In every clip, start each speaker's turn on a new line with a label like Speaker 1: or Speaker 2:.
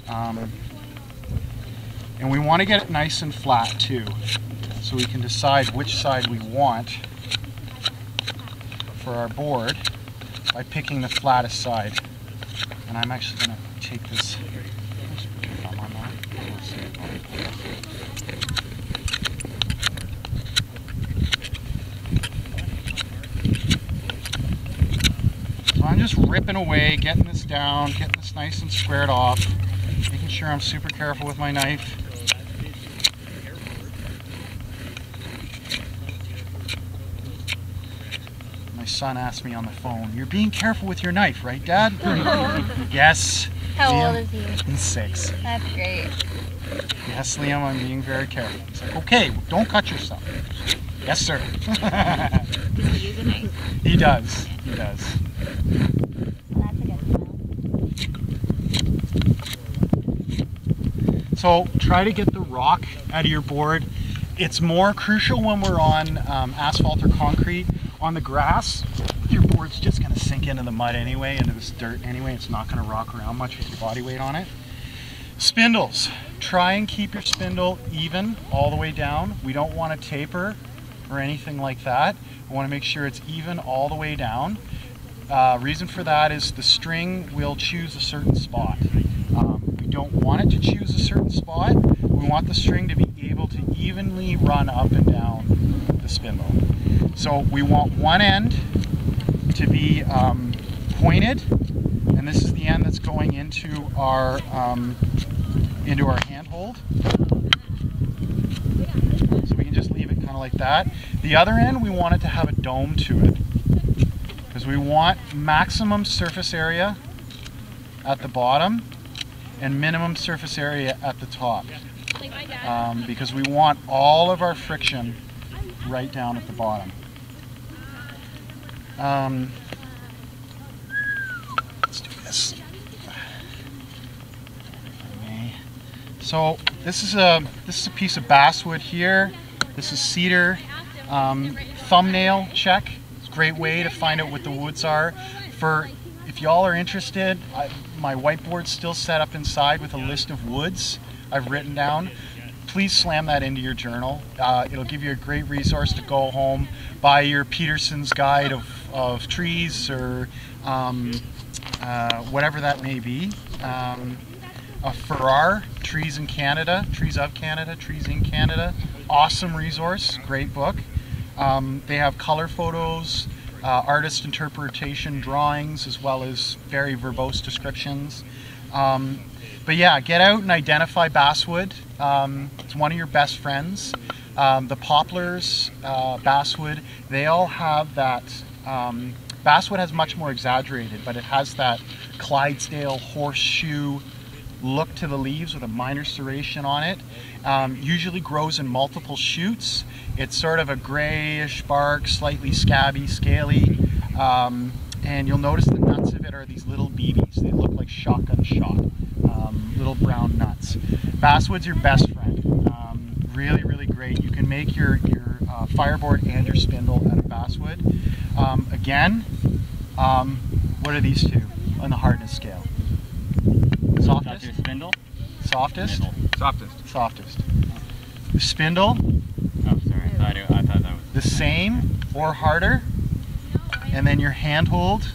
Speaker 1: And we want to get it nice and flat too, so we can decide which side we want for our board by picking the flattest side. And I'm actually going to take this. So I'm just ripping away, getting this down, getting this nice and squared off, making sure I'm super careful with my knife. My son asked me on the phone, "You're being careful with your knife, right, Dad?" Yes.
Speaker 2: How
Speaker 1: Liam,
Speaker 2: old is he?
Speaker 1: He's 6.
Speaker 2: That's great.
Speaker 1: Yes, Liam, I'm being very careful. He's like, "Okay, don't cut yourself." Yes, sir.
Speaker 2: Does he use a knife?
Speaker 1: He does. He does.
Speaker 2: Well, that's a good smell.
Speaker 1: So try to get the rock out of your board. It's more crucial when we're on asphalt or concrete. On the grass, your board's just going to sink into the mud anyway, into this dirt anyway. It's not going to rock around much with your body weight on it. Spindles. Try and keep your spindle even all the way down. We don't want to taper or anything like that. We want to make sure it's even all the way down. Reason for that is the string will choose a certain spot. We don't want it to choose a certain spot. We want the string to be able to evenly run up and down the spindle. So we want one end to be pointed, and this is the end that's going into our handhold. So we can just leave it kind of like that. The other end, we want it to have a dome to it, because we want maximum surface area at the bottom and minimum surface area at the top, because we want all of our friction right down at the bottom. Let's do this. So this is a piece of basswood here. This is cedar. Thumbnail check. It's a great way to find out what the woods are. If y'all are interested, my whiteboard's still set up inside with a list of woods I've written down. Please slam that into your journal. It'll give you a great resource to go home, buy your Peterson's Guide of Trees, or whatever that may be. Farrar, Trees in Canada, Trees of Canada, Trees in Canada. Awesome resource, great book. They have color photos, artist interpretation drawings, as well as very verbose descriptions. But yeah, get out and identify basswood. It's one of your best friends. The poplars, basswood, they all have that. Basswood has much more exaggerated, but it has that Clydesdale horseshoe look to the leaves with a minor serration on it. Usually grows in multiple shoots. It's sort of a grayish bark, slightly scabby, scaly, and you'll notice the nuts of it are these little BBs. They look like shotgun shot, little brown nuts. Basswood's your best friend. Really, really great. You can make your fireboard and your spindle out of basswood. Again, what are these two on the hardness scale? Softest?
Speaker 3: Your spindle?
Speaker 1: Softest?
Speaker 3: Softest.
Speaker 1: Softest. The spindle?
Speaker 3: Oh, sorry. I thought that was
Speaker 1: the same or harder. And then your handhold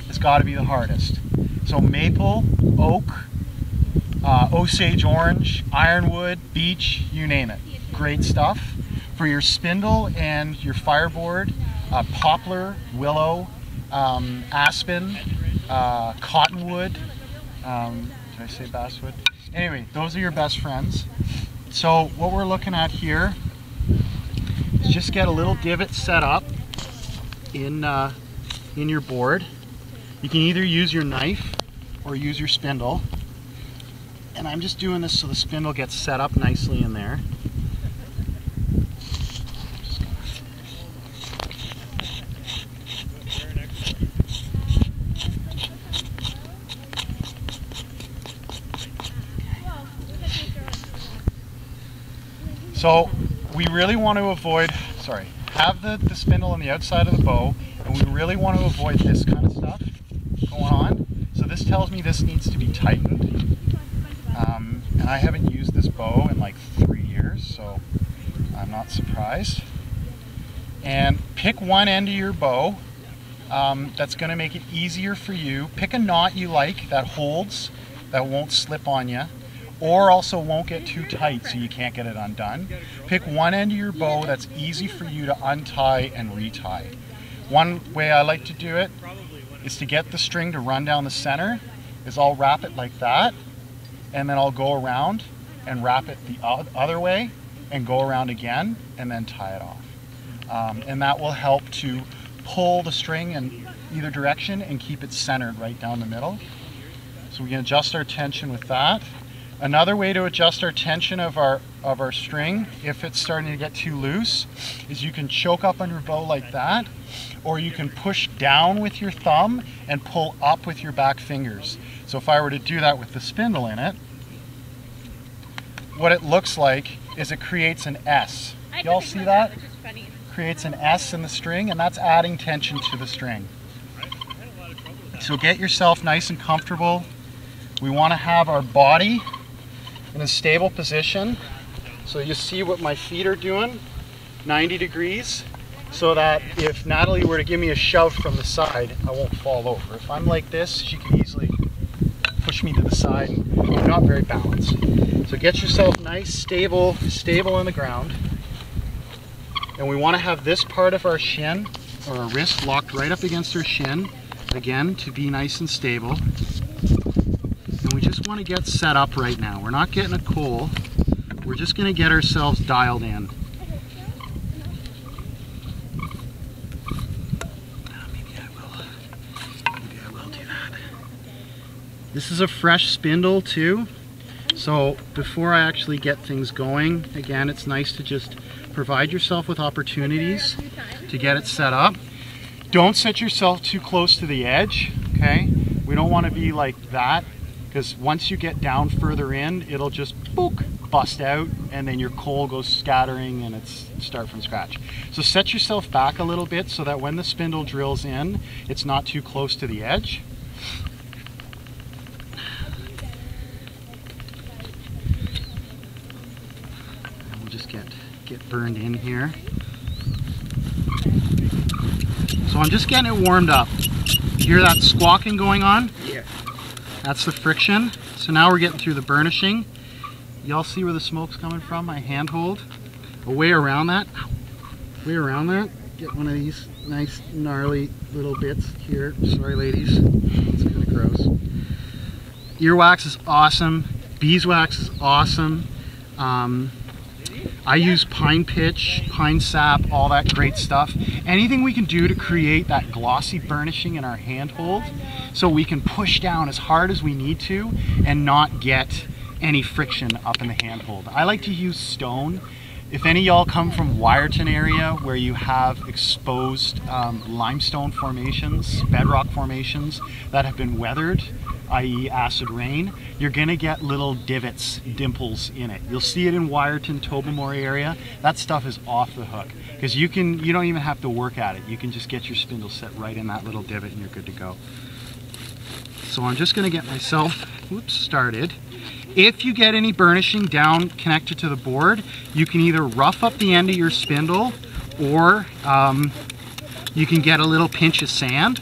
Speaker 1: has got to be the hardest. So maple, oak, Osage orange, ironwood, beech, you name it. Great stuff. For your spindle and your fireboard, poplar, willow, aspen, cottonwood. Did I say basswood? Anyway, those are your best friends. So what we're looking at here is just get a little divot set up in your board. You can either use your knife or use your spindle. And I'm just doing this so the spindle gets set up nicely in there. So we really want to avoid, have the spindle on the outside of the bow, and we really want to avoid this kind of stuff going on. So this tells me this needs to be tightened. I haven't used this bow in like 3 years, so I'm not surprised. And pick one end of your bow that's going to make it easier for you. Pick a knot you like that holds, that won't slip on you, or also won't get too tight so you can't get it undone. Pick one end of your bow that's easy for you to untie and retie. One way I like to do it is to get the string to run down the center, is I'll wrap it like that, and then I'll go around and wrap it the other way and go around again and then tie it off. And that will help to pull the string in either direction and keep it centered right down the middle. So we can adjust our tension with that. Another way to adjust our tension of our string, if it's starting to get too loose, is you can choke up on your bow like that, or you can push down with your thumb and pull up with your back fingers. So if I were to do that with the spindle in it, what it looks like is it creates an S. Y'all see that? Creates an S in the string, and that's adding tension to the string. So get yourself nice and comfortable. We want to have our body in a stable position. So you see what my feet are doing, 90 degrees, so that if Natalie were to give me a shove from the side, I won't fall over. If I'm like this, she can easily push me to the side. I'm not very balanced. So get yourself nice, stable on the ground. And we want to have this part of our shin or our wrist locked right up against our shin, again, to be nice and stable. And we just want to get set up right now. We're not getting a coal. We're just going to get ourselves dialed in. Maybe I will do that. This is a fresh spindle too. So before I actually get things going, again, it's nice to just provide yourself with opportunities to get it set up. Don't set yourself too close to the edge, okay? We don't want to be like that, because once you get down further in, it'll just book, bust out, and then your coal goes scattering and it's start from scratch. So set yourself back a little bit so that when the spindle drills in, it's not too close to the edge. And we'll just get burned in here. So I'm just getting it warmed up. You hear that squawking going on?
Speaker 3: Yeah.
Speaker 1: That's the friction. So now we're getting through the burnishing. Y'all see where the smoke's coming from? My handhold. A way around that. Way around that. Get one of these nice gnarly little bits here. Sorry ladies, it's kind of gross. Earwax is awesome. Beeswax is awesome. I use pine pitch, pine sap, all that great stuff. Anything we can do to create that glossy burnishing in our handhold so we can push down as hard as we need to and not get any friction up in the handhold. I like to use stone. If any of y'all come from Wyerton area where you have exposed limestone formations, bedrock formations that have been weathered, i.e. acid rain, you're gonna get little divots, dimples in it. You'll see it in Wyerton, Tobermory area. That stuff is off the hook because you don't even have to work at it. You can just get your spindle set right in that little divot and you're good to go. So I'm just gonna get myself, started. If you get any burnishing down connected to the board, you can either rough up the end of your spindle or you can get a little pinch of sand.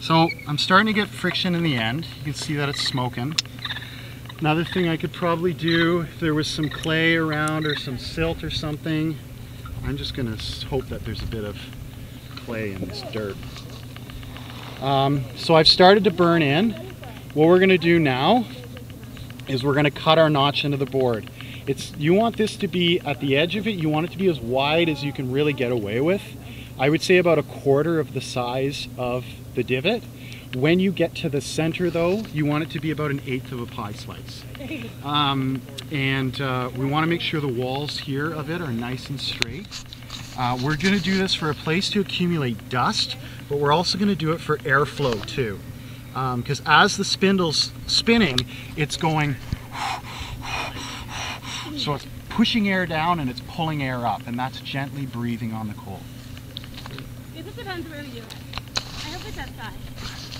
Speaker 1: So I'm starting to get friction in the end. You can see that it's smoking. Another thing I could probably do, if there was some clay around or some silt or something, I'm just going to hope that there's a bit of clay in this dirt. So I've started to burn in. What we're going to do now is we're going to cut our notch into the board. You want this to be at the edge of it, you want it to be as wide as you can really get away with. I would say about 1/4 of the size of the divot. When you get to the center though, you want it to be about 1/8 of a pie slice. We want to make sure the walls here of it are nice and straight. We're going to do this for a place to accumulate dust, but we're also going to do it for airflow too. Because as the spindle's spinning, it's going, so it's pushing air down and it's pulling air up, and that's gently breathing on the coal.
Speaker 4: It just depends where you do it. I hope it's outside.